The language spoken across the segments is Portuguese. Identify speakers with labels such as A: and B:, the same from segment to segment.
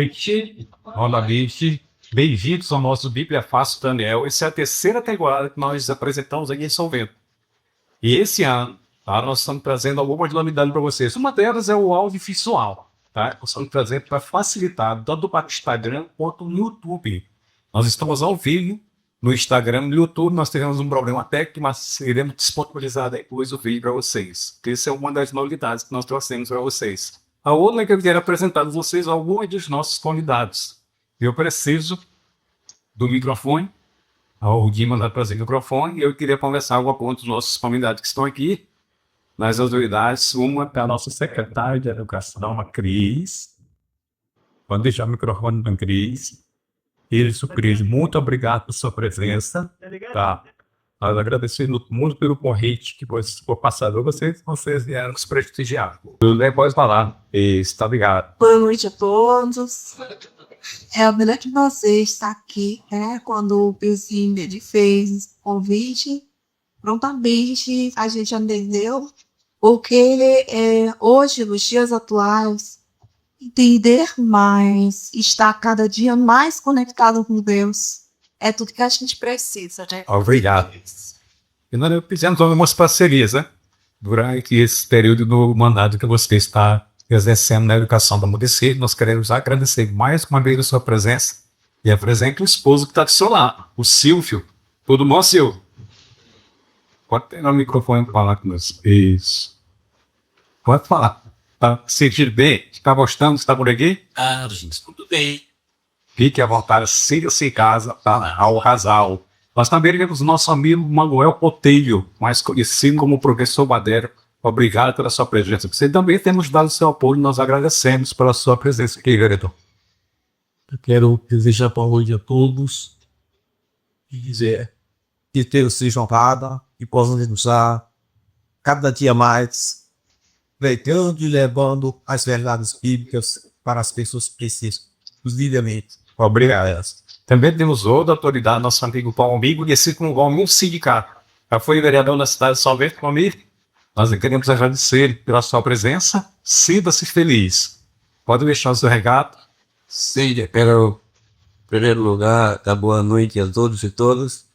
A: noite. Novamente, bem-vindos ao nosso Bíblia Fácil Daniel. Essa é a terceira temporada que nós apresentamos aqui em São Bento. E esse ano, tá, nós estamos trazendo algumas novidades para vocês. Uma delas é o audiovisual. Tá? Nós estamos trazendo para facilitar tanto para o Instagram quanto no YouTube. Nós estamos ao vivo no Instagram e no YouTube. Nós tivemos um problema técnico, mas iremos disponibilizar depois o vídeo para vocês. Essa é uma das novidades que nós trouxemos para vocês. A outra é que eu quero apresentar a vocês alguns dos nossos convidados. Eu preciso do microfone. O Guima vai trazer o microfone e eu queria conversar com os nossos convidados que estão aqui, nas autoridades. Uma é a nossa secretária de Educação, a Cris. Pode deixar o microfone para a Cris. Isso, Cris, muito obrigado pela sua presença. Tá. Nós agradecemos muito pelo convite que foi passado a vocês vieram nos prestigiar. Tudo bem, pode falar. Está ligado.
B: Boa noite a todos. É um grande prazer estar aqui, né? Quando o Piozinho ele fez o convite, prontamente a gente atendeu, porque hoje, nos dias atuais, entender mais, estar cada dia mais conectado com Deus, é tudo que a gente precisa, né?
A: Obrigado. E nós fizemos algumas parcerias, né? Durante esse período do mandato que você está exercendo na educação da município, nós queremos agradecer mais uma vez a sua presença e a presença do esposo que está do seu lado, o Silvio. Tudo bom, Silvio? Pode pegar o microfone e falar com nós. Isso. Pode falar. Está se sentindo bem? Está gostando? Está por aqui?
C: Ah, gente, tudo bem.
A: Fique à vontade, siga-se em casa, tá? Ao casal. Nós também temos nosso amigo Manuel Potelho, mais conhecido como Professor Madeira. Obrigado pela sua presença. Você também tem nos dado seu apoio, nós agradecemos pela sua presença aqui, vereador.
C: Eu quero desejar boa noite a todos e dizer que Deus seja honrado e possam nos usar cada dia mais, pregando e levando as verdades bíblicas para as pessoas que precisam, os líderes.
A: Obrigado. Também temos outra autoridade, nosso amigo Paulo Amigo, e esse com um sindicato. Já foi vereador na cidade de São Bento comigo. Nós queremos agradecer pela sua presença. Sinta-se feliz. Pode deixar o seu recado.
C: Sim, eu quero, em primeiro lugar, dar boa noite a todos e todas.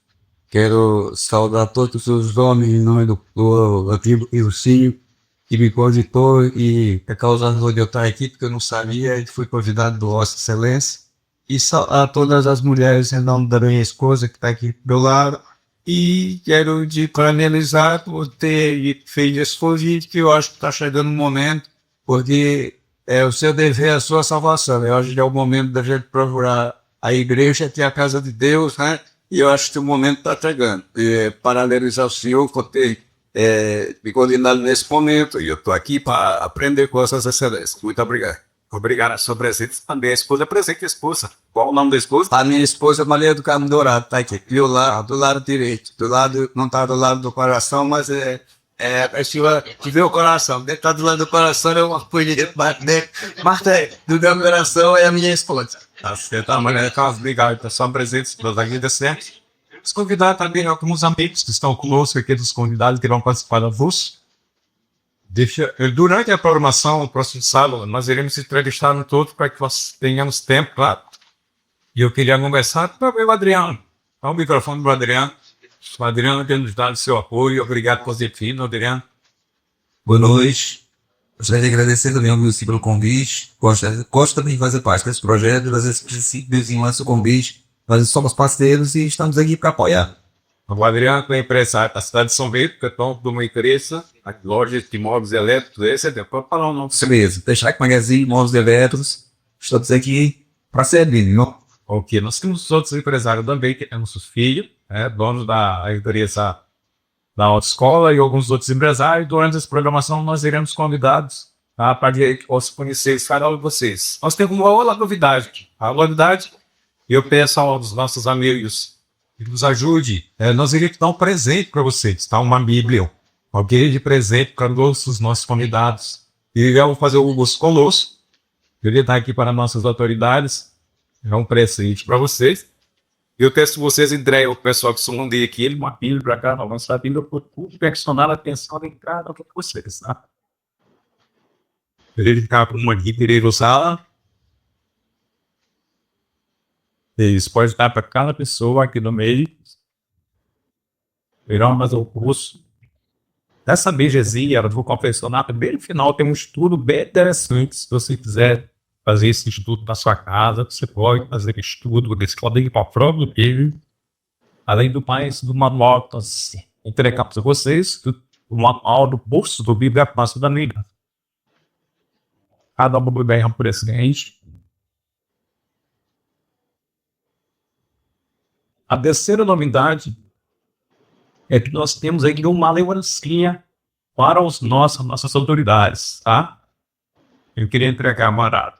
C: Quero saudar todos os homens em nome do amigo Ilcinho, que me convidou e é causando de eu estar aqui, porque eu não sabia, e fui convidado do Vossa Excelência. E a todas as mulheres em nome da minha esposa, que está aqui do meu lado. E quero parabenizar por ter feito esse convite, que eu acho que está chegando um momento, porque é o seu dever, a sua salvação. Eu acho que é o momento da gente procurar a igreja, que é a casa de Deus, né? E eu acho que o momento está chegando. Parabenizar o senhor por ter me convidado nesse momento, e eu estou aqui para aprender com essas excelências. Muito obrigado.
A: Obrigado a sua presença. Também a esposa é presente, a esposa. Qual o nome da esposa?
C: A minha esposa é Maria do Carmo Dourado, tá aqui. E do lado direito. Do lado, não está do lado do coração, mas a senhora que vê o coração. Deve estar do lado do coração, é uma coisa de mas do meu coração é a minha esposa.
A: Tá certo, Maria Carlos, obrigado pela sua presença. Nós agradecemos. Os convidados também, alguns amigos que estão conosco aqui, dos convidados que vão participar da VUS. Durante a programação, no próximo sábado, nós iremos entrevistar no todo para que nós tenhamos tempo, claro. E eu queria conversar com o Adriano. Dá o microfone para o Adriano. O Adriano tem nos dado seu apoio. Obrigado por ter vindo, Adriano.
D: Boa noite. Gostaria de agradecer também ao Wilson pelo convite. Gosto também de fazer parte desse projeto, às vezes lança o convite. Nós somos parceiros e estamos aqui para apoiar.
A: O Adriano é empresário da cidade de São Bento, que é dono de uma empresa, a loja de imóveis elétricos, esse é para falar o nome.
D: Isso mesmo. Deixar que Magazine, Imóveis Elétricos, estamos aqui para servir, não?
A: Ok, nós temos outros empresários também, que temos os filhos, donos da empresa da autoescola e alguns outros empresários. Durante essa programação, nós iremos convidados para que possam conhecer cada um de vocês. Nós temos uma outra novidade aqui. A novidade, eu peço aos nossos amigos que nos ajude. Nós iremos dar um presente para vocês, tá? Uma Bíblia. Alguém de presente para todos os nossos convidados. E eu vou fazer o almoço conosco. Eu vou dar aqui para nossas autoridades. É um presente para vocês. Eu peço que vocês entreguem ao pessoal que são aqui, uma Bíblia para cá. Nós vamos dar a Bíblia para tudo, personal, atenção em cada um de vocês, tá? Ele ficar com uma Bíblia, ele usar. Isso pode dar para cada pessoa aqui no meio. Virão mais o curso. Dessa beijezinha, do confessionário, bem no final tem um estudo bem interessante. Se você quiser fazer esse estudo na sua casa, você pode fazer estudo desse código para o próprio livro. Além do mais, do manual que nós entregamos a vocês, o manual do bolso do Bíblia Fácil da Bíblia. Cada um bem por excelente. A terceira novidade é que nós temos aqui uma lembrancinha para nossas autoridades, tá? Eu queria entregar, Marado,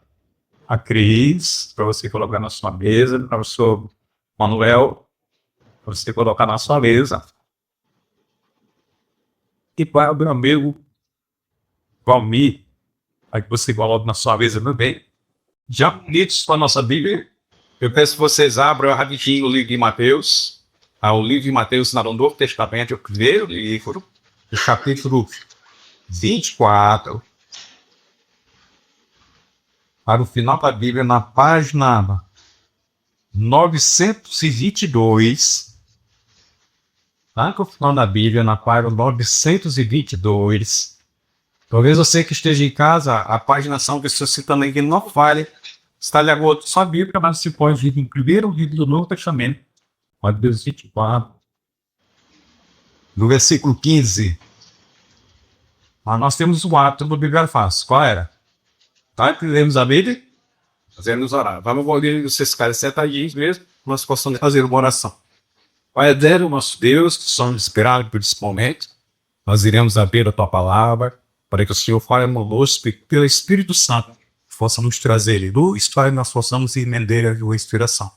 A: a Cris, para você colocar na sua mesa, para o seu Manuel, para você colocar na sua mesa. E para o meu amigo Valmir, aí que você coloca na sua mesa também. Já bonitos com a nossa Bíblia, eu peço que vocês abram rapidinho o livro de Mateus. O livro de Mateus no Novo Testamento, o primeiro livro, o capítulo 24. Para o final da Bíblia, na página 922. Tá? Com o final da Bíblia, na página 922. Talvez você que esteja em casa, a paginação que você também que não fale, está ligado sua Bíblia, mas se pode vir em primeiro livro do Novo Testamento. Mateus 24, no versículo 15. Nós temos o hábito do Bíblia Fácil. Qual era? Tá? Lemos a Bíblia, fazemos orar. Vamos ouvir vocês ficarem sentadinhos mesmo, nós possamos fazer uma oração. Pai eterno, nosso Deus, que somos esperados por esse momento, nós iremos abrir a tua palavra, para que o Senhor fale conosco e pelo Espírito Santo possa nos trazer luz, para que nós possamos entender a tua inspiração.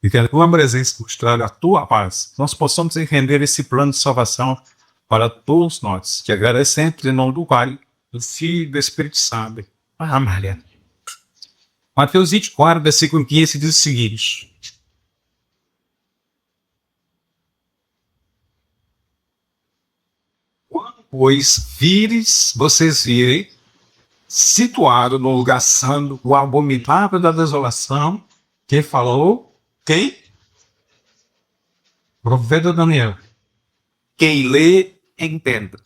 A: E que a tua presença nos traga a tua paz, nós possamos entender esse plano de salvação para todos nós. Te agradecemos em nome do Pai, do Filho e do Espírito Santo. Amém. Mateus 24, versículo 15 diz o seguinte: quando, pois, vocês virem, situado no lugar santo, o abominável da desolação, quem falou? Quem? Profeta Daniel. Quem lê, entenda.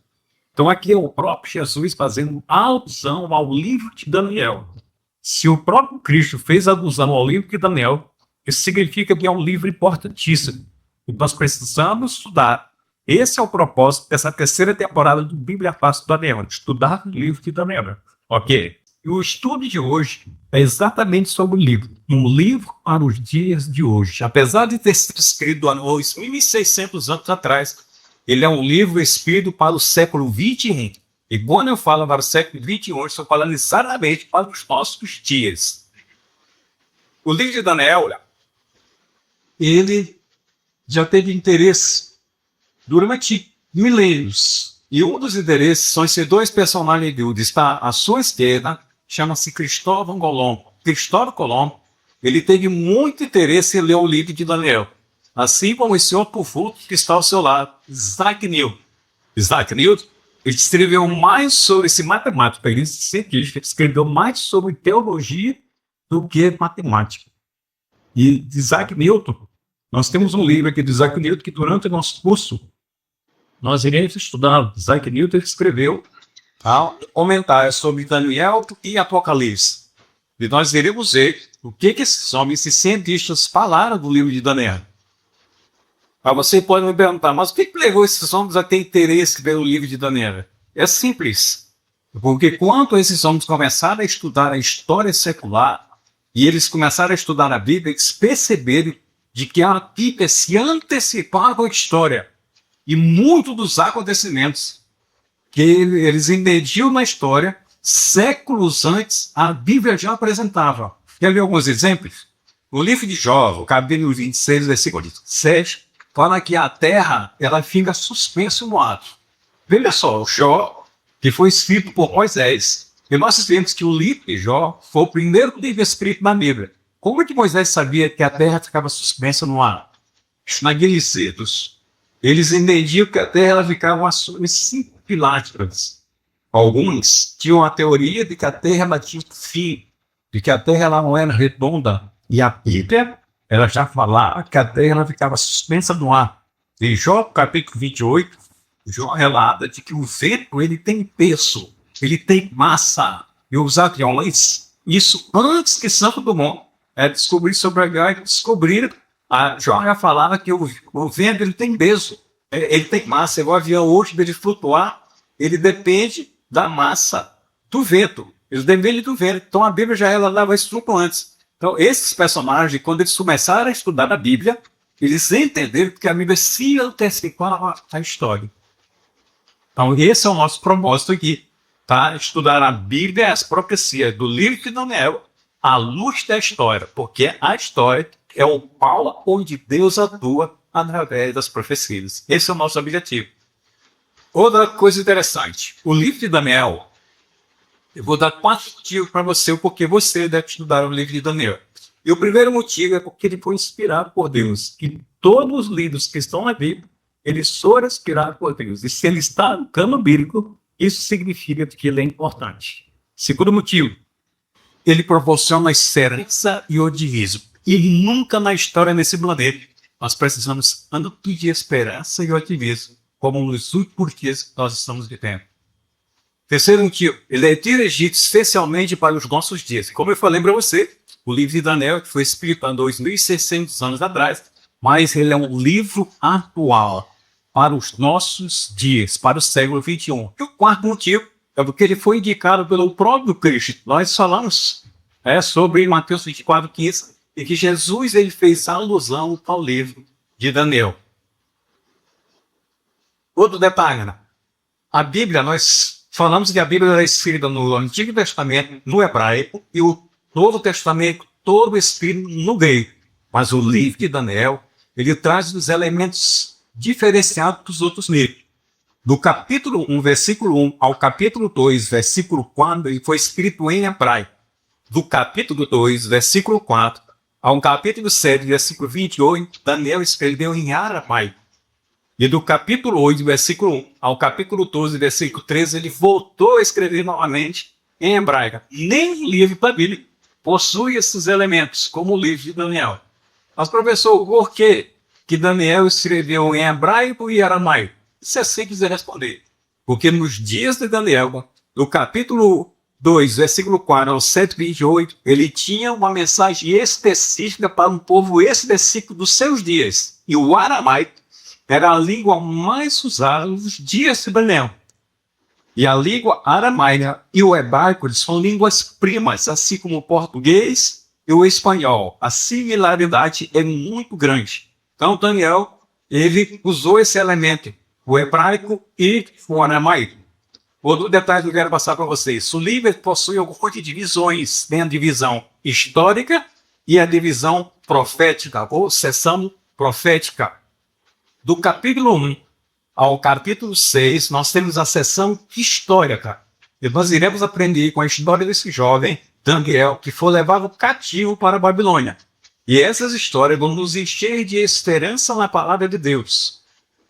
A: Então aqui é o próprio Jesus fazendo alusão ao livro de Daniel. Se o próprio Cristo fez alusão ao livro de Daniel, isso significa que é um livro importantíssimo. E nós precisamos estudar. Esse é o propósito dessa terceira temporada do Bíblia Fácil do Daniel, estudar o livro de Daniel. Ok? E o estudo de hoje é exatamente sobre o livro. Um livro para os dias de hoje. Apesar de ter sido escrito há 2.600 anos atrás, ele é um livro escrito para o século XXI. E quando eu falo para o século XXI, estou falando exatamente para os nossos dias. O livro de Daniel, ele já teve interesse durante milênios. E um dos interesses são esses dois personagens de Deus. Está à sua esquerda, chama-se Cristóvão Colombo. Cristóvão Colombo, ele teve muito interesse em ler o livro de Daniel. Assim como esse outro vulto que está ao seu lado, Isaac Newton. Isaac Newton, ele escreveu mais sobre esse matemático, ele escreveu mais sobre teologia do que matemática. E de Isaac Newton, nós temos um livro aqui de Isaac Newton que durante o nosso curso nós iremos estudar. Isaac Newton escreveu comentários sobre Daniel e Apocalipse. E nós iremos ver o que esses homens, esses cientistas, falaram do livro de Daniel. Você pode me perguntar, mas o que levou esses homens a ter interesse pelo livro de Daniel? É simples. Porque quando esses homens começaram a estudar a história secular e eles começaram a estudar a Bíblia, eles perceberam de que a Bíblia se antecipava à história. E muitos dos acontecimentos que eles entendiam na história, séculos antes, a Bíblia já apresentava. Quer ver alguns exemplos? No livro de Jó, o capítulo 26, versículo 7, fala que a terra ela fica suspensa no ar. Veja só, o Jó, que foi escrito por Moisés. E nós vemos que o livro de Jó foi o primeiro livro escrito na Bíblia. Como é que Moisés sabia que a terra ficava suspensa no ar? Naqueles cedos, eles entendiam que a terra ela ficava sobre 5 pilastras. Alguns tinham a teoria de que a terra ela tinha fim, de que a terra ela não era redonda. E a Bíblia ela já falava que a terra ficava suspensa no ar. Em Jó, capítulo 28, Jó relata de que o vento ele tem peso, ele tem massa. E os aviões, isso antes que Santo Dumont descobrir sobre a Gaia, descobriram. A Jó já falava que o vento ele tem peso, ele tem massa. O avião hoje, dele flutuar, ele depende da massa do vento. Eles dependem do vento. Então a Bíblia já dava isso muito antes. Então esses personagens, quando eles começaram a estudar a Bíblia, eles entenderam que a Bíblia se antecipava à história. Então esse é o nosso propósito aqui, tá? Estudar a Bíblia e as profecias do livro de Daniel à luz da história, porque a história é o polo onde Deus atua através das profecias. Esse é o nosso objetivo. Outra coisa interessante, o livro de Daniel, eu vou dar 4 motivos para você, o porquê você deve estudar o livro de Daniel. E o primeiro motivo é porque ele foi inspirado por Deus. E todos os livros que estão na Bíblia, eles foram inspirados por Deus. E se ele está no cano bíblico, isso significa que ele é importante. Segundo motivo, ele proporciona esperança e otimismo. E nunca na história nesse planeta nós precisamos tanto de esperança e otimismo como nos últimos dias que nós estamos vivendo. Terceiro motivo, ele é dirigido especialmente para os nossos dias. Como eu falei para você, o livro de Daniel que foi escrito há 2.600 anos atrás, mas ele é um livro atual para os nossos dias, para o século XXI. E o quarto motivo é porque ele foi indicado pelo próprio Cristo. Nós falamos sobre Mateus 24:15 e que Jesus ele fez alusão ao livro de Daniel. Outro detalhe, né? A Bíblia, nós falamos que a Bíblia era escrita no Antigo Testamento, no hebraico, e o Novo Testamento, todo escrito no grego. Mas o livro de Daniel, ele traz os elementos diferenciados dos outros livros. Do capítulo 1, versículo 1, ao capítulo 2, versículo 4, ele foi escrito em hebraico. Do capítulo 2, versículo 4, ao capítulo 7, versículo 28, Daniel escreveu em aramaico. E do capítulo 8, versículo 1, ao capítulo 12, versículo 13, ele voltou a escrever novamente em hebraico. Nem o livro da Bíblia possui esses elementos, como o livro de Daniel. Mas, professor, por que Daniel escreveu em hebraico e aramaico? Isso é simples de responder. Porque nos dias de Daniel, no capítulo 2, versículo 4 ao 7, 28, ele tinha uma mensagem específica para um povo específico dos seus dias. E o aramaico era a língua mais usada nos dias de Daniel. E a língua aramaica e o hebraico são línguas primas, assim como o português e o espanhol. A similaridade é muito grande. Então, Daniel, ele usou esse elemento, o hebraico e o aramaico. Outro detalhe que eu quero passar para vocês. O livro possui algumas divisões. Tem a divisão histórica e a divisão profética, ou seção profética. Do capítulo 1 ao capítulo 6, nós temos a seção histórica. E nós iremos aprender com a história desse jovem, Daniel, que foi levado cativo para a Babilônia. E essas histórias vão nos encher de esperança na palavra de Deus.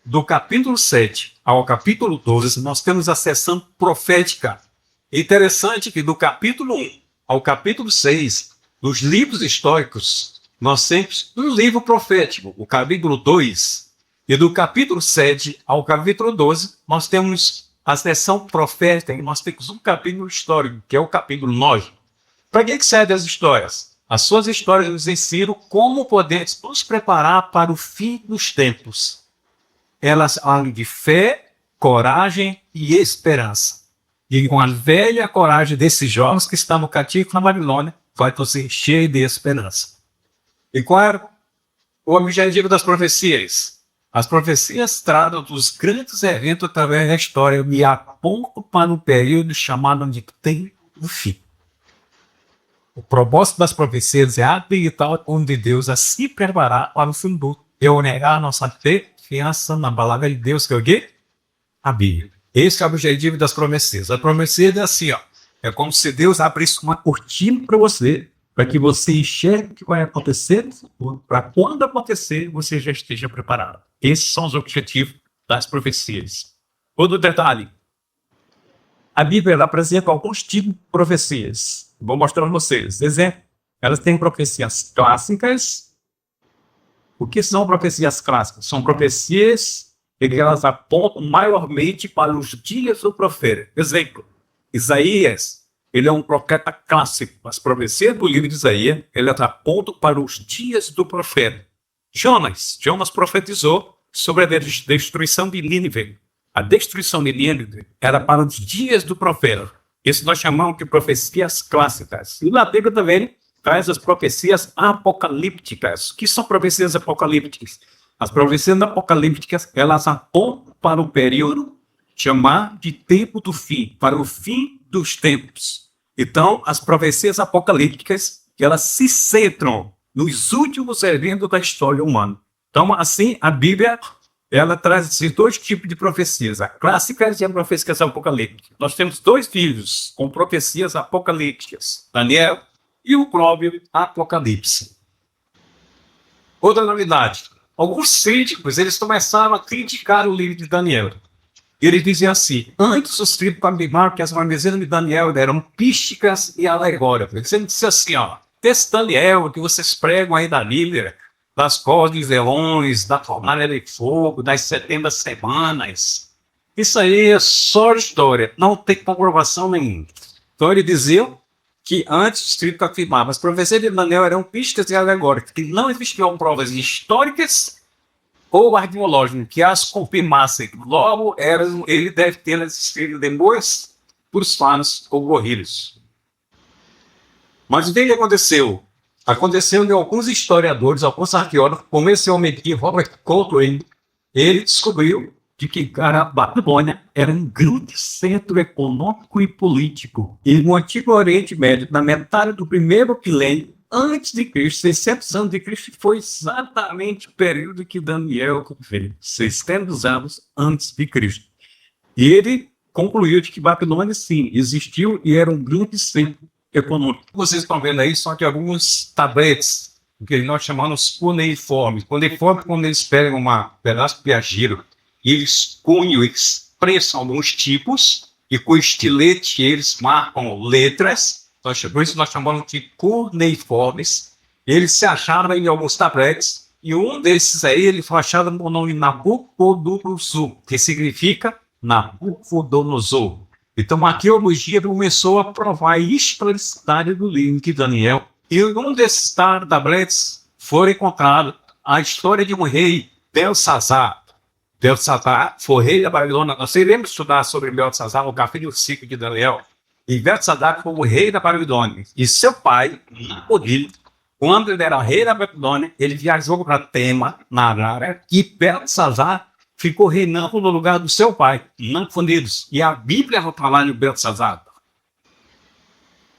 A: Do capítulo 7 ao capítulo 12, nós temos a seção profética. Interessante que do capítulo 1 ao capítulo 6, nos livros históricos, nós temos um livro profético, o capítulo 2. E do capítulo 7 ao capítulo 12, nós temos a seção profética, e nós temos um capítulo histórico, que é o capítulo 9. Para que servem as histórias? As suas histórias nos ensinam como podemos nos preparar para o fim dos tempos. Elas falam de fé, coragem e esperança. E com a velha coragem desses jovens que estavam cativos na Babilônia, vai nos encher de esperança. E qual era o objetivo das profecias? As profecias tratam dos grandes eventos através da história e apontam para um período chamado de tempo do fim. O propósito das profecias é habilitar o povo de Deus a se preparar para o fim do mundo. Eu negar nossa confiança na palavra de Deus, que é o quê? A Bíblia. Esse é o objetivo das profecias. A profecia é assim, ó. É como se Deus abrisse uma cortina para você, para que você enxergue o que vai acontecer no futuro, para quando acontecer, você já esteja preparado. Esses são os objetivos das profecias. Outro detalhe. A Bíblia apresenta alguns tipos de profecias. Vou mostrar para vocês. Exemplo, elas têm profecias clássicas, O que são profecias clássicas? São profecias em que elas apontam maiormente para os dias do profeta. Exemplo, Isaías, ele é um profeta clássico. As profecias do livro de Isaías, elas apontam para os dias do profeta. Jonas profetizou sobre a destruição de Nínive. A destruição de Nínive era para os dias do profeta. Isso nós chamamos de profecias clássicas. E na Bíblia também traz as profecias apocalípticas. O que são profecias apocalípticas? As profecias apocalípticas, elas apontam para o período chamado de tempo do fim, para o fim dos tempos. Então, as profecias apocalípticas, elas se centram nos últimos eventos da história humana. Então, assim, a Bíblia, ela traz esses dois tipos de profecias, as clássicas e as profecias apocalípticas. Nós temos dois filhos com profecias apocalípticas, Daniel e o próprio Apocalipse. Outra novidade, alguns críticos, eles começaram a criticar o livro de Daniel. Eles diziam assim, antes os críticos afirmaram que as profecias de Daniel eram místicas e alegóricas. Ele disse assim, esse Daniel que vocês pregam aí da Bíblia, das cordas de leões, da fornalha de fogo, das 70 semanas, isso aí é só história, não tem comprovação nenhuma. Então ele dizia que antes os críticos afirmavam as profecias de Daniel eram místicas e alegóricas, que não existiam provas históricas ou arqueológicas que as confirmassem. Logo, ele deve ter existido depois por fãs ou gorrilhos. Mas o que aconteceu? Aconteceu que alguns historiadores, alguns arqueólogos, como esse homem aqui, Robert Coltrane, ele descobriu de que a Babilônia era um grande centro econômico e político. E no Antigo Oriente Médio, na metade do primeiro milênio antes de Cristo, 600 anos de Cristo, foi exatamente o período que Daniel veio, 600 anos antes de Cristo. E ele concluiu de que Babilônia, sim, existiu e era um grande centro econômico. Vocês estão vendo aí, são de alguns tabletes, que nós chamamos cuneiformes. Cuneiforme, quando eles pegam um pedaço de argila, eles cunham, expressam alguns tipos, e com estilete eles marcam letras, por isso nós chamamos de cuneiformes. Eles se acharam em alguns tabletes, e um desses aí, ele foi achado no nome Nabucodonosor, que significa Nabucodonosor. Então a arqueologia começou a provar a historicidade do livro de Daniel. E em um desses tabletes foi encontrado a história de um rei, Belsazar. Belsazar foi rei da Babilônia. Nós iremos estudar sobre Belsazar no capítulo 5 de Daniel. E Belsazar foi o rei da Babilônia. E seu pai, Nabonide, quando ele era rei da Babilônia, ele viajou para Tema, na Arábia, e Belsazar ficou reinando no lugar do seu pai, Nabonide. E a Bíblia vai falar de Belsazar.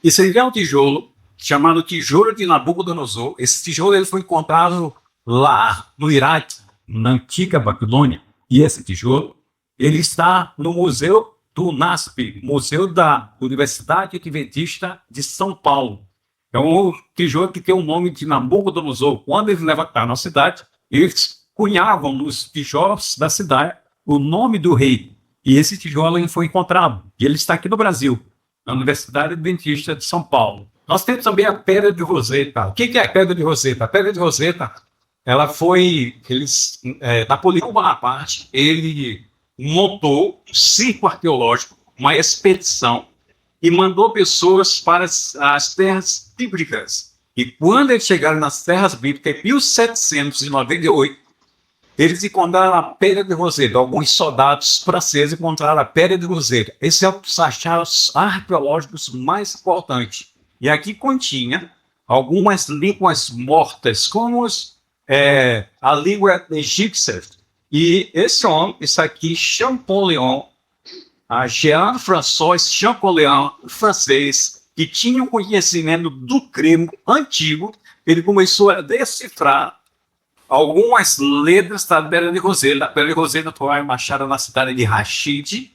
A: Esse é um tijolo chamado Tijolo de Nabucodonosor. Esse tijolo ele foi encontrado lá no Iraque, na antiga Babilônia. E esse tijolo ele está no Museu do NASP, Museu da Universidade Adventista de São Paulo. É um tijolo que tem o nome de Nabucodonosor. Quando eles levantaram a cidade, eles cunhavam nos tijolos da cidade o nome do rei. E esse tijolo ele foi encontrado. E ele está aqui no Brasil, na Universidade Adventista de São Paulo. Nós temos também a Pedra de Roseta. O que é a Pedra de Roseta? A Pedra de Roseta, ela foi... Napoleão Bonaparte, ele montou um circo arqueológico, uma expedição, e mandou pessoas para as terras bíblicas. E quando eles chegaram nas terras bíblicas, em 1798, eles encontraram a Pedra de Roseta. Alguns soldados franceses encontraram a Pedra de Roseta. Esse é um dos achados arqueológicos mais importantes. E aqui continha algumas línguas mortas, como a língua egípcia. E esse homem, isso aqui, Champollion, Jean-François Champollion, francês, que tinha um conhecimento do grego antigo, ele começou a decifrar algumas letras da Pedra de Roseta. A Pedra de Roseta foi achada na cidade de Rashid.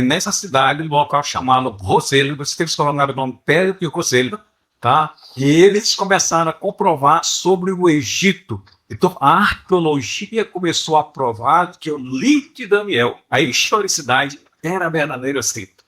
A: Nessa cidade, um local chamado Roseta, você tem que colocar o nome Pedra de Roseta, tá? E eles começaram a comprovar sobre o Egito. Então, a arqueologia começou a provar que o livro de Daniel, a historicidade, era verdadeiro escrito.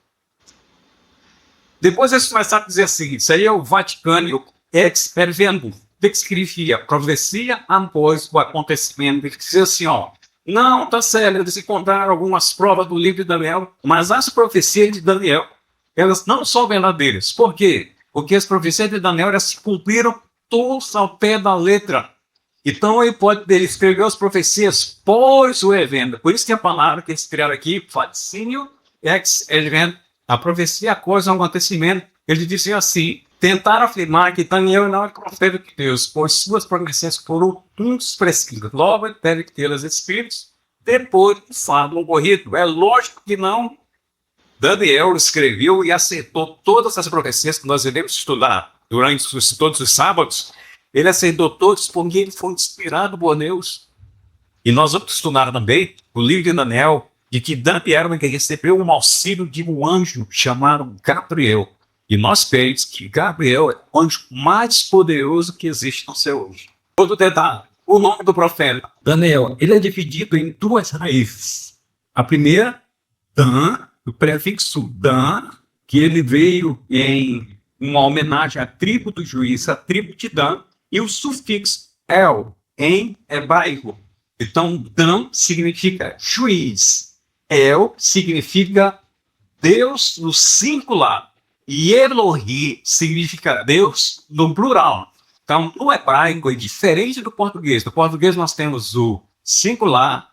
A: Depois eles começaram a dizer assim, isso aí é o Vaticano ex-pervendo. que significa? Profecia após o acontecimento. Ele diz assim, ó, não, tá certo, eles encontraram algumas provas do livro de Daniel, mas as profecias de Daniel, elas não são verdadeiras. Por quê? Porque as profecias de Daniel, elas se cumpriram todas ao pé da letra. Então, ele escreveu as profecias pós o evento. Por isso que a palavra que eles criaram aqui, vaticínio ex evento, a profecia após um acontecimento. Ele disse assim, tentaram afirmar que Daniel não é profeta de Deus, pois suas profecias foram expressivas. Logo, ele deve ter os espíritos depois do fato ocorrido. É lógico que não. Daniel escreveu e acertou todas as profecias que nós iremos estudar durante todos os sábados. Ele acertou todos porque ele foi inspirado por Deus. E nós vamos estudar também o livro de Daniel, de que Daniel recebeu um auxílio de um anjo chamado Gabriel. E nós cremos que Gabriel é o anjo mais poderoso que existe no céu hoje. Outro detalhe, o nome do profeta Daniel, ele é dividido em duas raízes. A primeira, Dan, o prefixo Dan, que ele veio em uma homenagem à tribo do juiz, a tribo de Dan, e o sufixo El, em hebraico. Então, Dan significa juiz. El significa Deus no singular. E Elohim significa Deus no plural. Então, no hebraico é diferente do português. No português nós temos o singular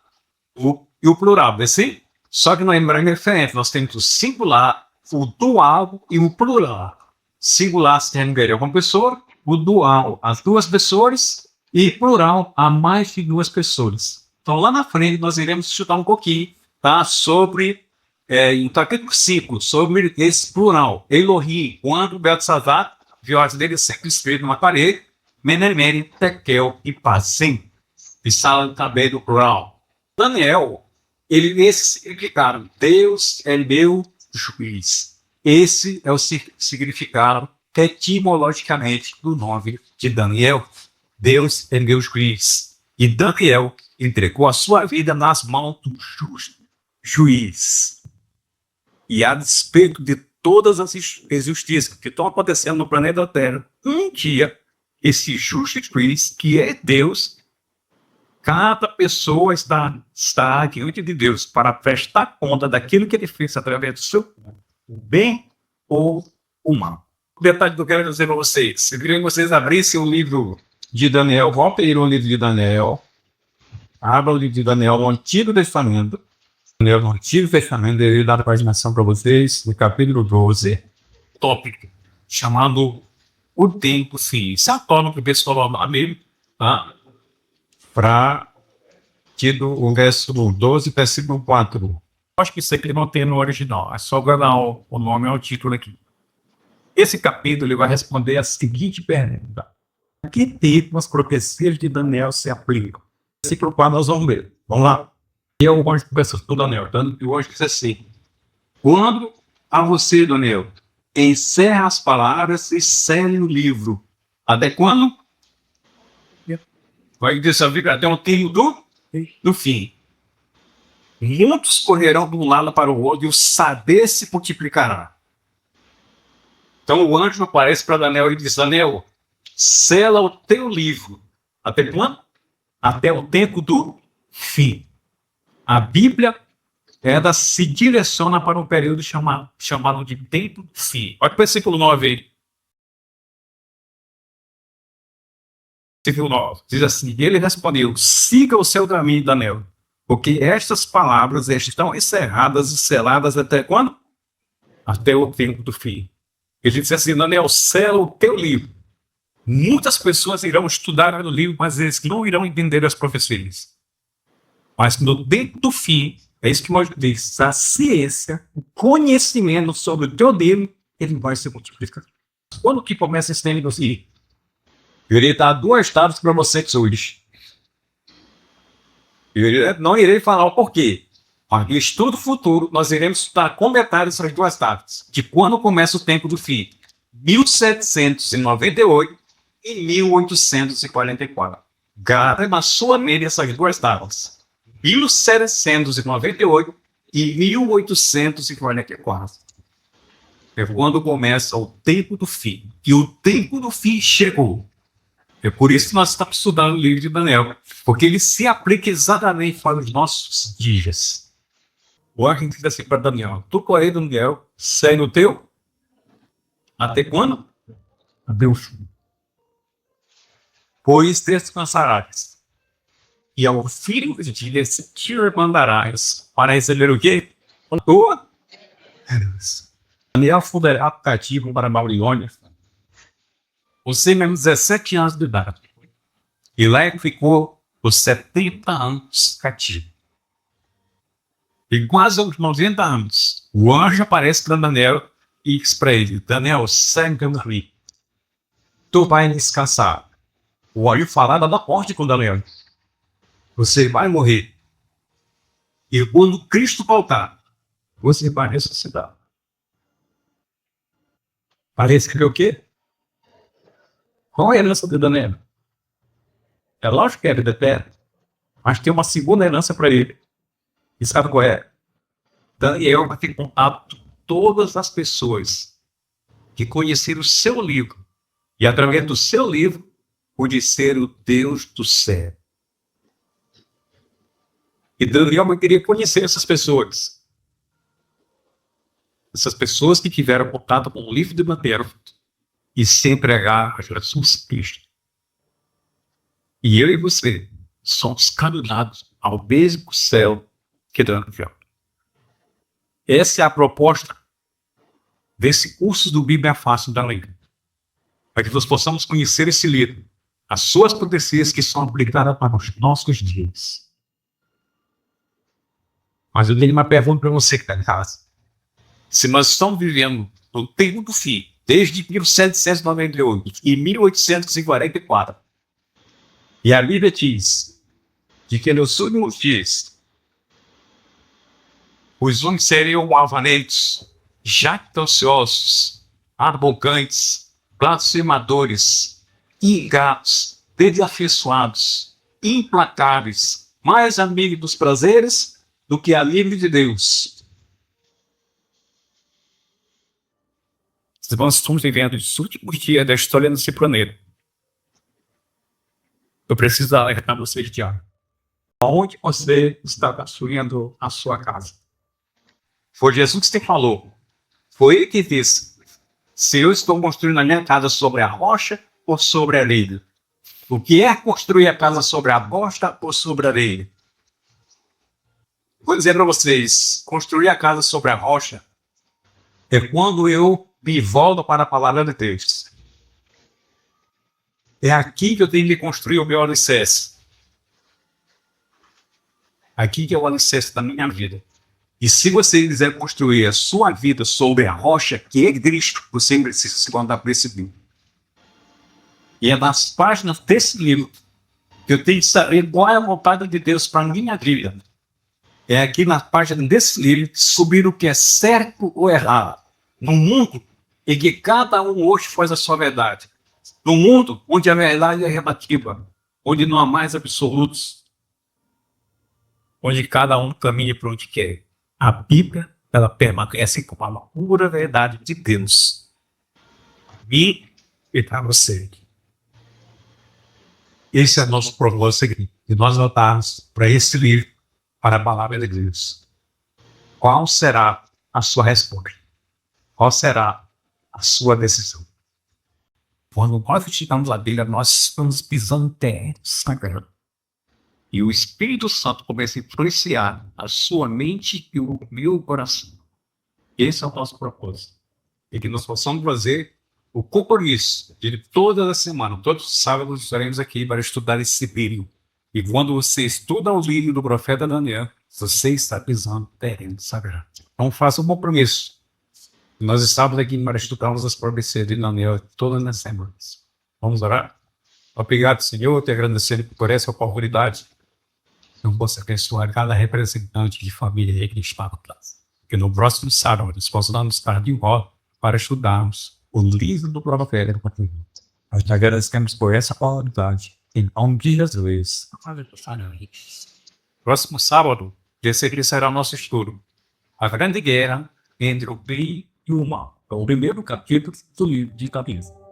A: e o plural, assim? Só que no hebraico é diferente. Nós temos o singular, o dual e o plural. Singular se refere a uma pessoa, o dual as duas pessoas e plural a mais de duas pessoas. Então, lá na frente nós iremos estudar um pouquinho, tá, sobre em capítulo 5, sobre esse plural, Elohim, quando Beltesazar viu as dele sempre escrito numa parede, Menemene, Tekel e Pazim, e sala também do plural. Daniel, esse significado, Deus é meu juiz. Esse é o significado etimologicamente do nome de Daniel. Deus é meu juiz. E Daniel entregou a sua vida nas mãos do justo juiz. E a despeito de todas as injustiças que estão acontecendo no planeta Terra, um dia, esse justo juiz, que é Deus, cada pessoa está diante de Deus para prestar conta daquilo que ele fez através do seu povo, o bem ou o mal. O detalhe que eu quero dizer para vocês, se virem vocês abrissem o livro de Daniel, voltem aí no livro de Daniel, abra o livro de Daniel no Antigo Testamento, no Antigo Testamento, eu ia dar a paginação para vocês, no capítulo 12, tópico, chamado O Tempo Fim. Se atorna para o pessoal amigo, tá? Para o verso 12, versículo 4. Acho que isso aqui não tem no original, é só ganhar o nome ao título aqui. Esse capítulo ele vai responder a seguinte pergunta: a que tipo as profecias de Daniel se aplicam? Versículo 4 nós vamos ver. Vamos lá. E eu gosto de conversar com o Daniel, e hoje diz assim: quando a você, Daniel, encerra as palavras e cele o livro, até quando? Vai dizer até o tempo do fim. Muitos correrão de um lado para o outro e o saber se multiplicará. Então o anjo aparece para Daniel e diz: Daniel, sela o teu livro. Até quando? Até o tempo do fim. A Bíblia, ela se direciona para um período chamado de tempo do fim. Olha o versículo 9 aí. Versículo 9. Diz assim: ele respondeu: siga o seu caminho, Daniel, porque estas palavras estão encerradas e seladas até quando? Até o tempo do fim. Ele disse assim: Daniel, sela o teu livro. Muitas pessoas irão estudar o livro, mas eles não irão entender as profecias. Mas no tempo do fim, é isso que nós diz, a ciência, o conhecimento sobre o teu livro, ele vai se multiplicar. Quando que começa esse tempo assim? Eu irei dar duas datas para vocês hoje. Eu não irei falar o porquê. Mas no estudo futuro, nós iremos estudar com detalhes essas duas datas. De quando começa o tempo do fim. 1798 e 1844. Grave na sua mente essas duas datas. 1798 e 1844. É quando começa o tempo do fim. E o tempo do fim chegou. É por isso que nós estamos estudando o livro de Daniel, porque ele se aplica exatamente para os nossos dias. O anjo diz assim para Daniel: tu, porém, Daniel, segue no teu até quando? Até o fim. Pois descansarás, e ao fim dos dias te mandarás para receber o quê? A tua herança. Daniel foi cativo para a Babilônia. Você mesmo 17 anos de idade. E lá ele ficou por 70 anos cativo. E quase aos 90 anos, o anjo aparece para Daniel e diz para ele: Daniel, segue no rio. Tu vai descansar. O anjo fala da morte com Daniel. Você vai morrer. E quando Cristo voltar, você vai ressuscitar. Parece que é o quê? Qual é a herança de Daniel? É lógico que é a vida eterna, mas tem uma segunda herança para ele. E sabe qual é? Daniel vai ter contato com todas as pessoas que conheceram o seu livro e, através do seu livro, conhecer o Deus do céu. E Daniel vai querer conhecer essas pessoas. Essas pessoas que tiveram contato com o livro de Daniel e se entregar a Jesus Cristo. E eu e você somos caminhados ao mesmo céu que Daniel. Essa é a proposta desse curso do Bíblia Fácil da Lei. Para que nós possamos conhecer esse livro, as suas profecias que são aplicadas para os nossos dias. Mas eu tenho uma pergunta para você que está em casa. Se nós estamos vivendo no tempo do fim, desde 1798 e 1844, e a Bíblia diz de que nos últimos dias os homens seriam avarentos, jactanciosos, arrogantes, blasfemadores, ingratos, desafeiçoados, implacáveis, mais amigos dos prazeres do que amigos de Deus. Nós estamos vivendo os últimos dias da história desse planeta. Eu preciso alertar vocês de algo. Onde você está construindo a sua casa? Foi Jesus que falou. Foi ele que disse: se eu estou construindo a minha casa sobre a rocha ou sobre a areia? O que é construir a casa sobre a rocha ou sobre a areia? Vou dizer para vocês, construir a casa sobre a rocha é quando eu me volto para a palavra de Deus. É aqui que eu tenho que construir o meu alicerce. Aqui que é o alicerce da minha vida. E se você quiser construir a sua vida sobre a rocha, que é Cristo, você precisa se voltar para esse livro. E é nas páginas desse livro que eu tenho que saber qual é a vontade de Deus para a minha vida. É aqui na página desse livro que subir o que é certo ou errado. No mundo em que cada um hoje faz a sua verdade. No mundo onde a verdade é relativa, onde não há mais absolutos, onde cada um caminha para onde quer. A Bíblia, ela permanece como a pura verdade de Deus. A mim e para você. Esse é o nosso propósito aqui. E nós voltarmos para esse livro, para a palavra de Deus. Qual será a sua resposta? Qual será a sua decisão? Quando nós estudamos a Bíblia, nós estamos pisando em terra sagrada. E o Espírito Santo começa a influenciar a sua mente e o meu coração. Esse é o nosso propósito. E que nós possamos fazer o compromisso de toda a semana, todos os sábados, estaremos aqui para estudar esse livro. E quando você estuda o livro do profeta Daniel, você está pisando em terreno sagrado. Então faça um compromisso. Nós estamos aqui para estudarmos as profecias de Daniel todas as semanas. Vamos orar? Obrigado, Senhor, te agradecendo por essa oportunidade. Eu posso abençoar cada representante de família que está na classe. Que no próximo sábado nós possamos estar de volta para estudarmos o livro do profeta. Nós te agradecemos por essa oportunidade. Em nome de Jesus. Próximo sábado, esse será o nosso estudo. A grande guerra entre o bem e o mal. É o primeiro capítulo do livro de Capítulos.